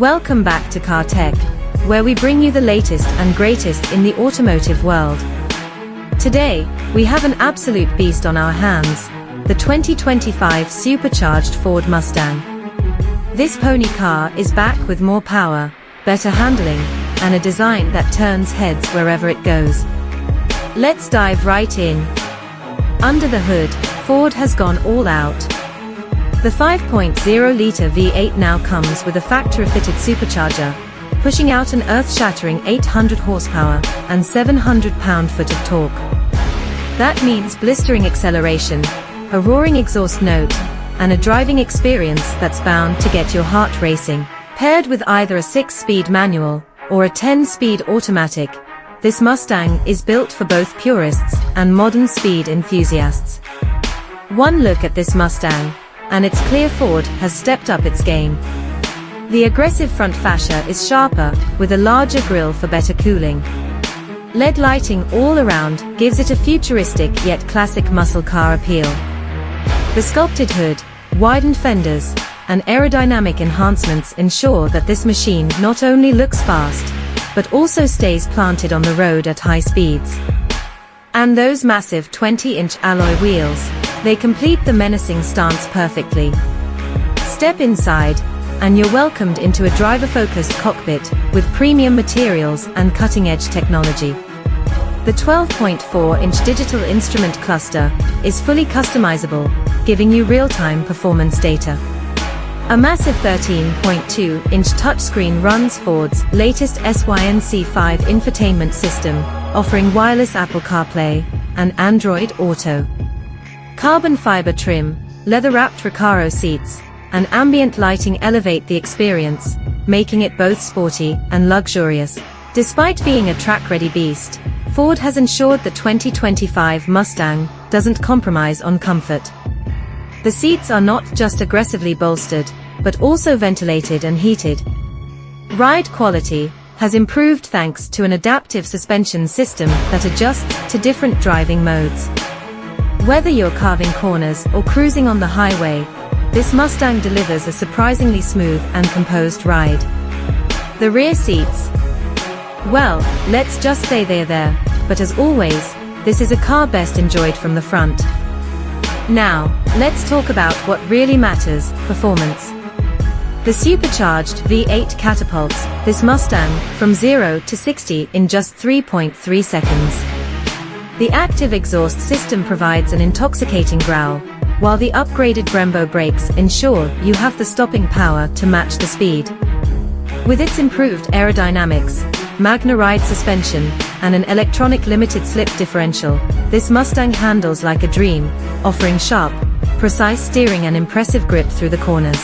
Welcome back to Car Tech, where we bring you the latest and greatest in the automotive world. Today, we have an absolute beast on our hands, the 2025 Supercharged Ford Mustang. This pony car is back with more power, better handling, and a design that turns heads wherever it goes. Let's dive right in. Under the hood, Ford has gone all out. The 5.0-litre V8 now comes with a factory-fitted supercharger, pushing out an earth-shattering 800 horsepower and 700 pound-foot of torque. That means blistering acceleration, a roaring exhaust note, and a driving experience that's bound to get your heart racing. Paired with either a 6-speed manual or a 10-speed automatic, this Mustang is built for both purists and modern speed enthusiasts. One look at this Mustang, and it's clear Ford has stepped up its game. The aggressive front fascia is sharper, with a larger grille for better cooling. LED lighting all around gives it a futuristic yet classic muscle car appeal. The sculpted hood, widened fenders, and aerodynamic enhancements ensure that this machine not only looks fast, but also stays planted on the road at high speeds. And those massive 20-inch alloy wheels, they complete the menacing stance perfectly. Step inside, and you're welcomed into a driver-focused cockpit with premium materials and cutting-edge technology. The 12.4-inch digital instrument cluster is fully customizable, giving you real-time performance data. A massive 13.2-inch touchscreen runs Ford's latest SYNC5 infotainment system, offering wireless Apple CarPlay and Android Auto. Carbon fiber trim, leather-wrapped Recaro seats, and ambient lighting elevate the experience, making it both sporty and luxurious. Despite being a track-ready beast, Ford has ensured the 2025 Mustang doesn't compromise on comfort. The seats are not just aggressively bolstered, but also ventilated and heated. Ride quality has improved thanks to an adaptive suspension system that adjusts to different driving modes. Whether you're carving corners or cruising on the highway, this Mustang delivers a surprisingly smooth and composed ride. The rear seats, well, let's just say they're there, but as always, this is a car best enjoyed from the front. Now, let's talk about what really matters, performance. The supercharged V8 catapults this Mustang from 0 to 60 in just 3.3 seconds. The active exhaust system provides an intoxicating growl, while the upgraded Brembo brakes ensure you have the stopping power to match the speed. With its improved aerodynamics, Magna Ride suspension, and an electronic limited slip differential, this Mustang handles like a dream, offering sharp, precise steering and impressive grip through the corners.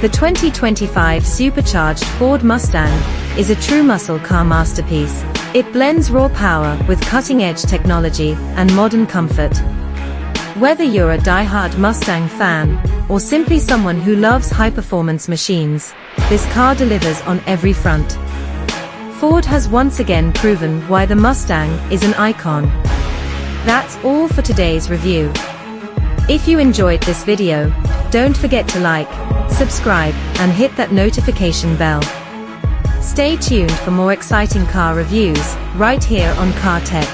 The 2025 Supercharged Ford Mustang is a true muscle car masterpiece. It blends raw power with cutting-edge technology and modern comfort. Whether you're a die-hard Mustang fan, or simply someone who loves high-performance machines, this car delivers on every front. Ford has once again proven why the Mustang is an icon. That's all for today's review. If you enjoyed this video, don't forget to like, subscribe, and hit that notification bell. Stay tuned for more exciting car reviews, right here on Car Tech.